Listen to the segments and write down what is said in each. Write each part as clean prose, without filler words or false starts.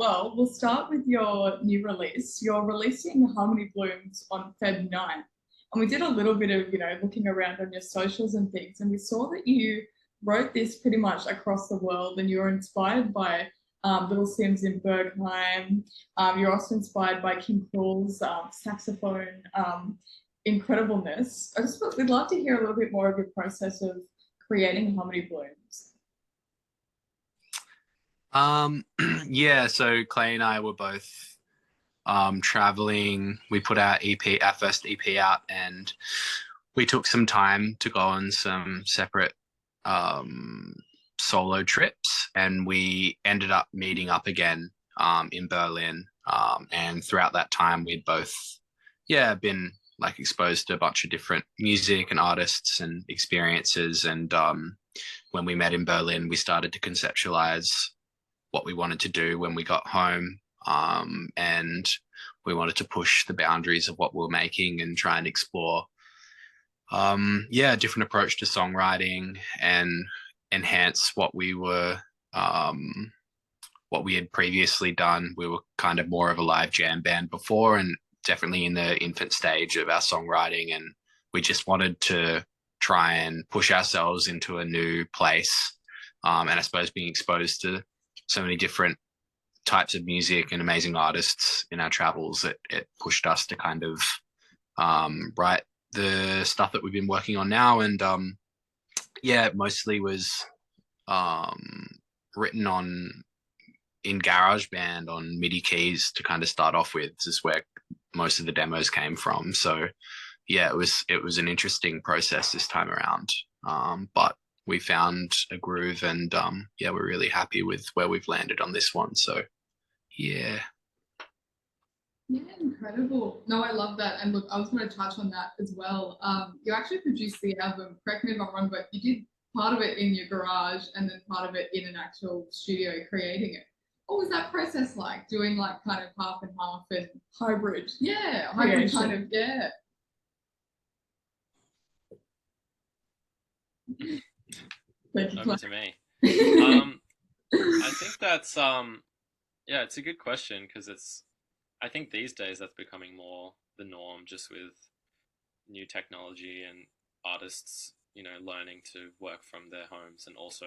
Well, we'll start with your new release. You're releasing Harmony Blooms on Feb 9th. And we did a little bit of, looking around on your socials and things, and we saw that you wrote this pretty much across the world and you were inspired by Little Sims in Bergheim. You're also inspired by King Cruel's saxophone incredibleness. We'd love to hear a little bit more of your process of creating Harmony Blooms. Yeah, so Clay and I were both traveling. We put our first EP out, and we took some time to go on some separate solo trips, and we ended up meeting up again in Berlin. And throughout that time, we'd both, been like exposed to a bunch of different music and artists and experiences. And when we met in Berlin, we started to conceptualize what we wanted to do when we got home. And we wanted to push the boundaries of what we were making and try and explore, a different approach to songwriting and enhance what we had previously done. We were kind of more of a live jam band before, and definitely in the infant stage of our songwriting. And we just wanted to try and push ourselves into a new place. And I suppose being exposed to so many different types of music and amazing artists in our travels, it pushed us to kind of write the stuff that we've been working on now. And it mostly was written in GarageBand on MIDI keys to kind of start off with. This is where most of the demos came from. So it was an interesting process this time around. But we found a groove, and we're really happy with where we've landed on this one. So yeah, incredible. No, I love that. And look, I was going to touch on that as well. You actually produced the album, correct me if I'm wrong, but you did part of it in your garage and then part of it in an actual studio creating it. What was that process like, doing like kind of half and half and hybrid? Yeah, hybrid kind of, yeah. Over to me. I think that's it's a good question, because I think these days that's becoming more the norm, just with new technology and artists, learning to work from their homes, and also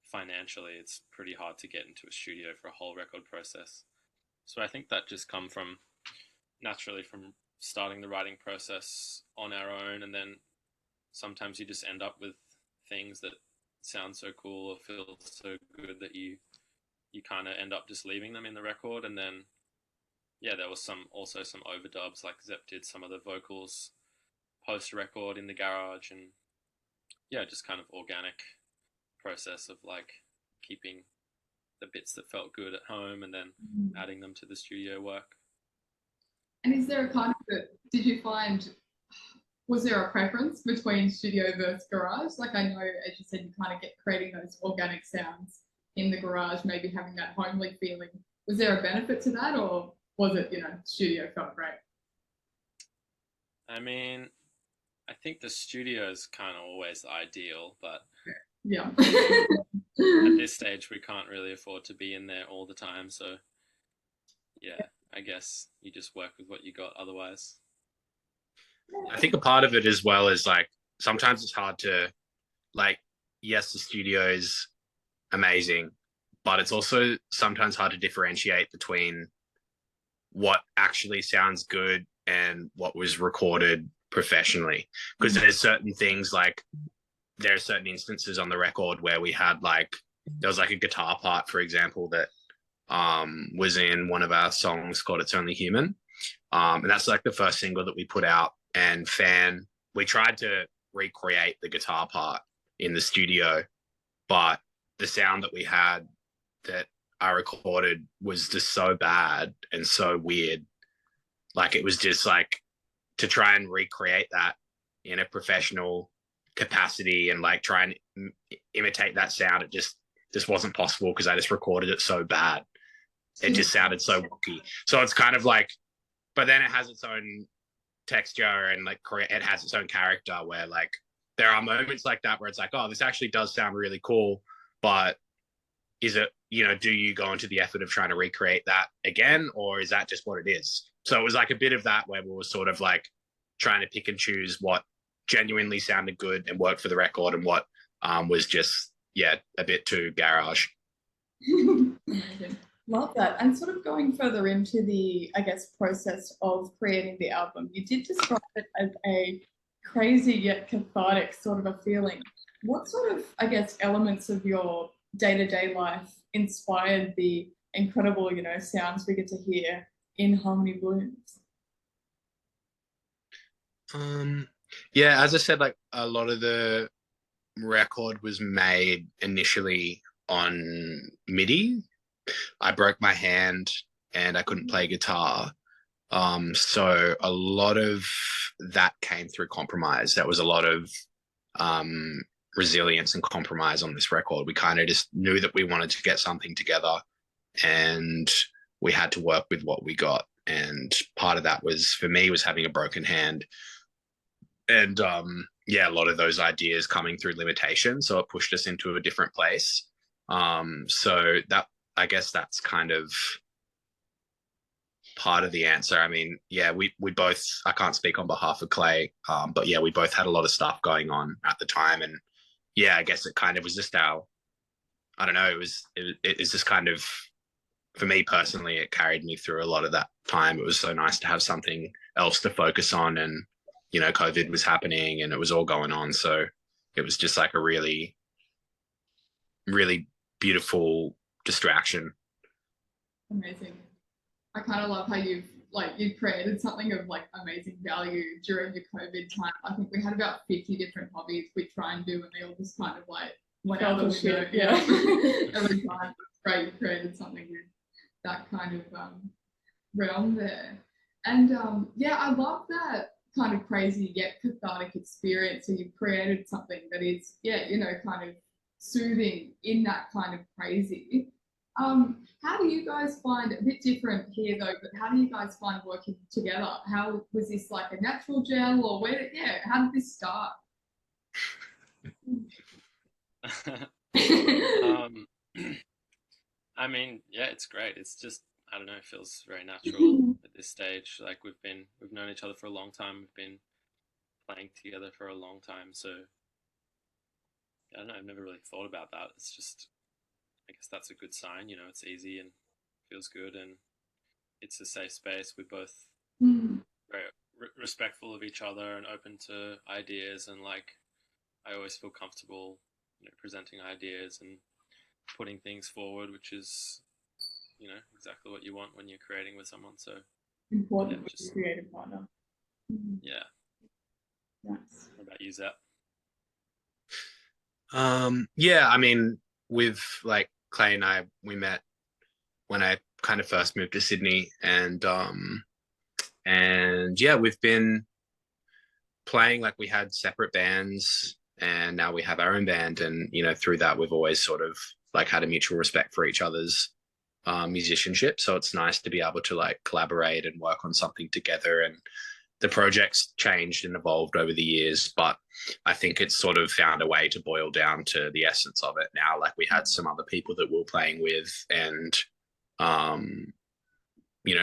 financially it's pretty hard to get into a studio for a whole record process. So I think that just come from naturally from starting the writing process on our own, and then sometimes you just end up with things that sound so cool or feel so good that you kind of end up just leaving them in the record. And then there was also some overdubs, like Zep did some of the vocals post record in the garage, and just kind of organic process of like keeping the bits that felt good at home and then adding them to the studio work. And is there a kind of, was there a preference between studio versus garage? Like, I know, as you said, you kind of get creating those organic sounds in the garage, maybe having that homely feeling. Was there a benefit to that, or was it, studio felt great? I mean, I think the studio is kind of always ideal, but at this stage we can't really afford to be in there all the time. So I guess you just work with what you got otherwise. I think a part of it as well is like sometimes it's hard to, like, yes, the studio is amazing, but it's also sometimes hard to differentiate between what actually sounds good and what was recorded professionally, because there's certain things, like there are certain instances on the record where we had there was a guitar part, for example, that was in one of our songs called It's Only Human, and that's like the first single that we put out. And we tried to recreate the guitar part in the studio, but the sound that we had that I recorded was just so bad and so weird. Like, it was just like, to try and recreate that in a professional capacity and like try and imitate that sound, it just wasn't possible, because I just recorded it so bad. It just sounded so wonky. So it's kind of like, but then it has its own texture and like it has its own character, where like there are moments like that where it's like, oh, this actually does sound really cool, but is it, do you go into the effort of trying to recreate that again, or is that just what it is? So it was like a bit of that where we were sort of like trying to pick and choose what genuinely sounded good and worked for the record, and what was just, a bit too garage. Amazing. Love that. And sort of going further into the, I guess, process of creating the album, you did describe it as a crazy yet cathartic sort of a feeling. What sort of, I guess, elements of your day-to-day life inspired the incredible, sounds we get to hear in Harmony Blooms? As I said, like a lot of the record was made initially on MIDI. I broke my hand and I couldn't play guitar. So a lot of that came through compromise. That was a lot of resilience and compromise on this record. We kind of just knew that we wanted to get something together, and we had to work with what we got. And part of that was, for me, was having a broken hand. And a lot of those ideas coming through limitation. So it pushed us into a different place. So that, I guess that's kind of part of the answer. I mean, we both, I can't speak on behalf of Clay, but we both had a lot of stuff going on at the time. And I guess it kind of was just I don't know, it was just kind of, for me personally, it carried me through a lot of that time. It was so nice to have something else to focus on, and COVID was happening and it was all going on. So it was just like a really, really beautiful distraction. Amazing. I kind of love how you've created something of like amazing value during your COVID time. I think we had about 50 different hobbies we try and do, and they all just kind of like went out the window. Yeah. Every time. It's great you created something with that kind of realm there. And I love that kind of crazy yet cathartic experience. So you've created something that is, kind of soothing in that kind of crazy. How do you guys find, a bit different here though, but how do you guys find working together? How was this like a natural gel, or how did this start? I mean, it's great. It's just, I don't know, it feels very natural at this stage. Like we've known each other for a long time. We've been playing together for a long time. So I don't know, I've never really thought about that. It's just, I guess that's a good sign, it's easy and feels good, and it's a safe space. We're both very respectful of each other and open to ideas, and like I always feel comfortable presenting ideas and putting things forward, which is exactly what you want when you're creating with someone. So important with a creative partner. Yeah. Nice. What about you, Zep? I mean, with like Clay and I, we met when I kind of first moved to Sydney, and we've been playing, like we had separate bands, and now we have our own band, and through that we've always sort of like had a mutual respect for each other's musicianship. So it's nice to be able to like collaborate and work on something together. And the project's changed and evolved over the years, but I think it's sort of found a way to boil down to the essence of it now. Like we had some other people that we're playing with, and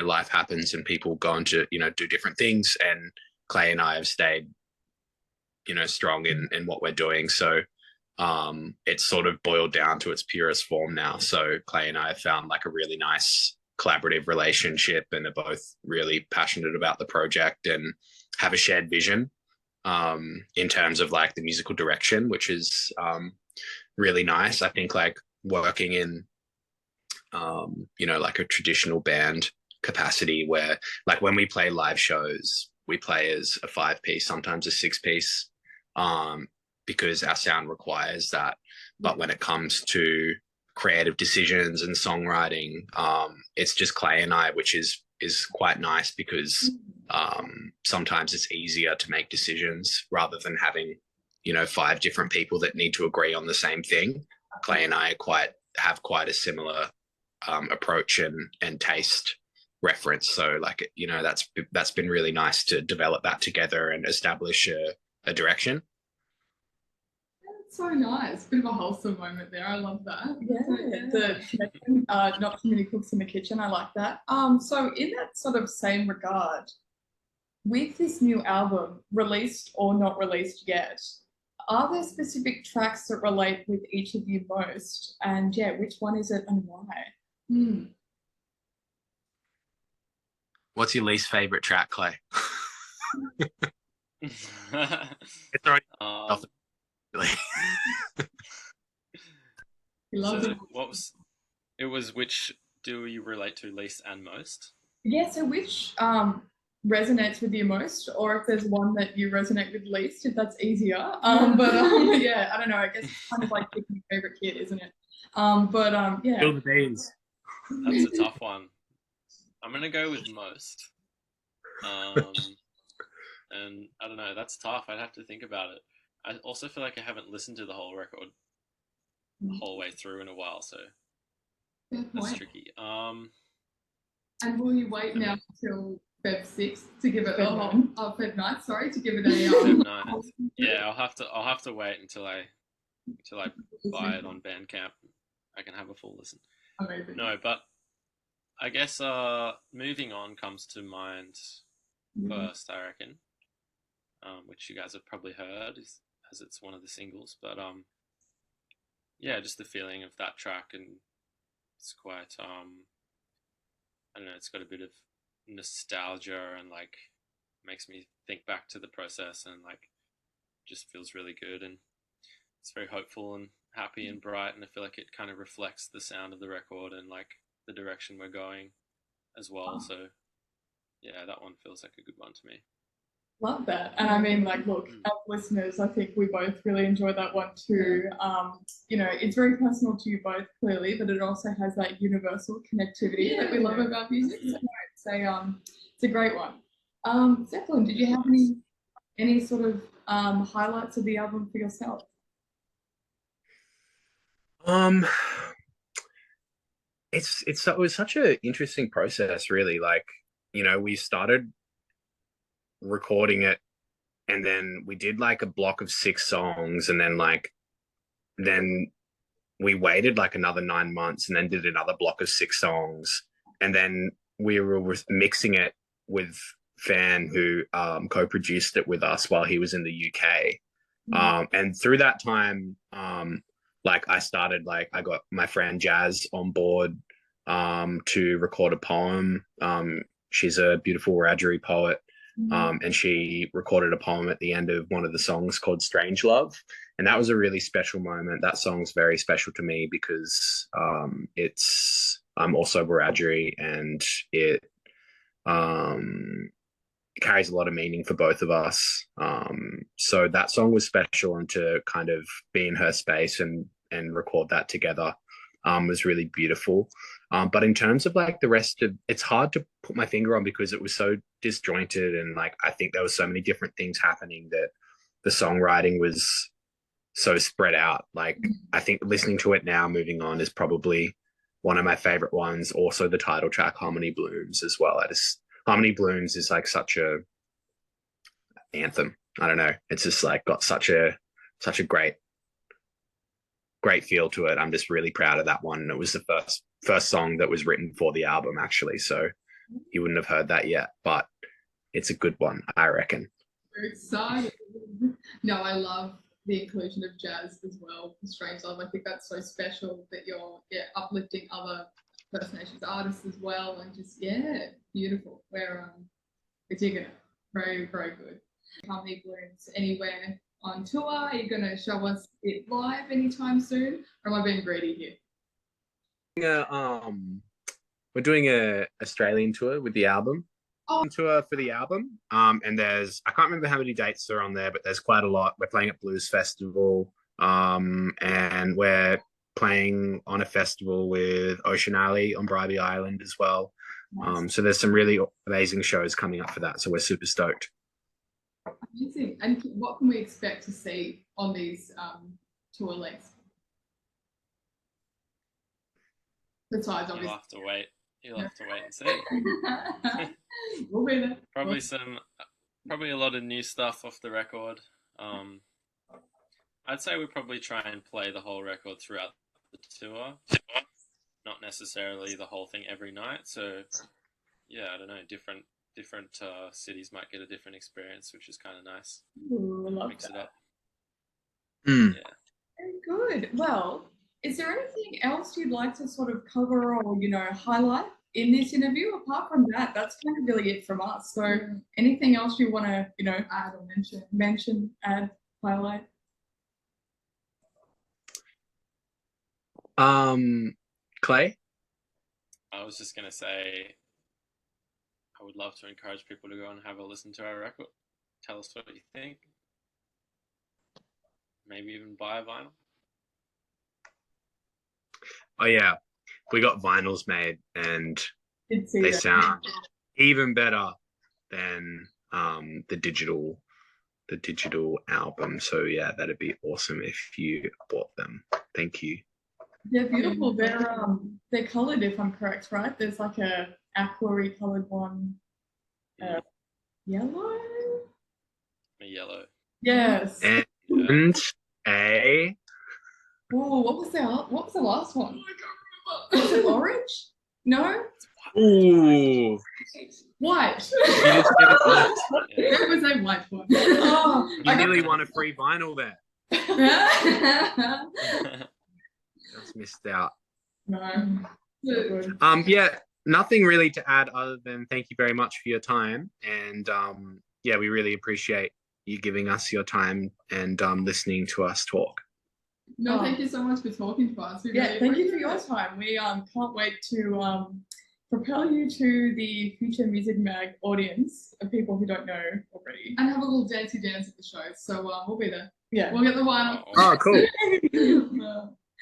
life happens and people go on to do different things, and Clay and I have stayed strong in what we're doing. So it's sort of boiled down to its purest form now. So Clay and I have found like a really nice collaborative relationship, and are both really passionate about the project and have a shared vision in terms of like the musical direction, which is really nice. I think like working in like a traditional band capacity, where like when we play live shows, we play as a 5-piece, sometimes a 6-piece, because our sound requires that. But when it comes to creative decisions and songwriting, it's just Clay and I, which is quite nice, because sometimes it's easier to make decisions rather than having 5 different people that need to agree on the same thing. Clay and I have quite a similar approach and taste reference. So like that's been really nice to develop that together and establish a direction. So nice. Bit of a wholesome moment there. I love that. Yeah. Not too many cooks in the kitchen. I like that. So in that sort of same regard, with this new album, released or not released yet, are there specific tracks that relate with each of you most? And yeah, which one is it and why? What's your least favorite track, Clay? It's already off really. He loves So it. it was which do you relate to least and most? Yeah, so which resonates with you most, or if there's one that you resonate with least, if that's easier. Yeah, I don't know. I guess it's kind of like picking your favorite kid, isn't it? Yeah. Spill the beans. That's a tough one. I'm gonna go with most. And I don't know. That's tough. I'd have to think about it. I also feel like I haven't listened to the whole record the whole way through in a while, so that's tricky. And will you wait now until Feb 6th to give it Feb 9th, sorry, to give it a Feb 9th. Yeah, I'll have to wait until I buy it on Bandcamp. I can have a full listen. Amazing. No, but I guess Moving On comes to mind first, I reckon. Which you guys have probably heard as it's one of the singles, but yeah, just the feeling of that track, and it's quite I don't know, it's got a bit of nostalgia and like makes me think back to the process, and like just feels really good, and it's very hopeful and happy and bright, and I feel like it kind of reflects the sound of the record and like the direction we're going as well. So yeah, that one feels like a good one to me. Love that. And I mean, like, look, as listeners, I think we both really enjoy that one too. It's very personal to you both, clearly, but it also has that universal connectivity that we love about music. So it's a great one. Zeppelin, did you have any sort of highlights of the album for yourself? It was such an interesting process, really. Like, we started recording it, and then we did like a block of 6 songs, and then we waited like another 9 months and then did another block of 6 songs, and then we were mixing it with Fan, who co-produced it with us while he was in the UK. And through that time, I got my friend Jazz on board to record a poem. She's a beautiful Wiradjuri poet. And she recorded a poem at the end of one of the songs called Strange Love. And that was a really special moment. That song's very special to me because I'm also Wiradjuri, and it carries a lot of meaning for both of us. So that song was special, and to kind of be in her space and record that together was really beautiful. But in terms of like the rest of, it's hard to put my finger on because it was so disjointed, and like I think there was so many different things happening that the songwriting was so spread out. Like I think listening to it now, Moving On, is probably one of my favorite ones. Also the title track, Harmony Blooms, as well. Harmony Blooms is like such a anthem. I don't know. It's just like got such a great feel to it. I'm just really proud of that one. It was the first song that was written for the album, actually. So you wouldn't have heard that yet, but it's a good one, I reckon. Very excited. No, I love the inclusion of Jazz as well for Strange Love. I think that's so special that you're uplifting other First Nations artists as well, and just beautiful. We're digging it. Very, very good. Harmony Blooms anywhere on tour? Are you going to show us it live anytime soon? Or am I being greedy here? We're doing a Australian tour with the album. Tour for the album. And I can't remember how many dates are on there, but there's quite a lot. We're playing at Blues Festival, and we're playing on a festival with Ocean Alley on Bribie Island as well. Nice. So there's some really amazing shows coming up for that. So we're super stoked. Amazing. And what can we expect to see on these tour legs? Besides, obviously. You'll have to wait and see. We'll be there. Probably a lot of new stuff off the record. I'd say we probably try and play the whole record throughout the tour, not necessarily the whole thing every night. So yeah, I don't know, different cities might get a different experience, which is kind of nice. Ooh, I love Mix that. it up. Mm. Yeah. Very good. Well, is there anything else you'd like to sort of cover or, you know, highlight in this interview? Apart from that, that's kind of really it from us. So anything else you want to, you know, add or mention, add, highlight? Clay? I was just gonna say, I would love to encourage people to go and have a listen to our record. Tell us what you think. Maybe even buy a vinyl. Oh yeah, we got vinyls made, and Did see they that. sound even better than the digital album. So yeah, that'd be awesome if you bought them. Thank you. They're beautiful. They're coloured, if I'm correct, right? There's like a aqua coloured one, yellow. A yellow. Yes. And a Oh, what was the last one? Was it orange? No. ooh, White. you just nearly, There was a white one. Oh, you nearly won a free vinyl there. Just missed out. No. Yeah, nothing really to add other than thank you very much for your time, and yeah, we really appreciate you giving us your time and listening to us talk. No, thank you so much for talking to us. Yeah, thank you for your time. We can't wait to propel you to the Future Music Mag audience of people who don't know already. And have a little dancey dance at the show. So we'll be there. Yeah. We'll get the vinyl. Oh, cool.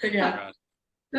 But yeah. Right.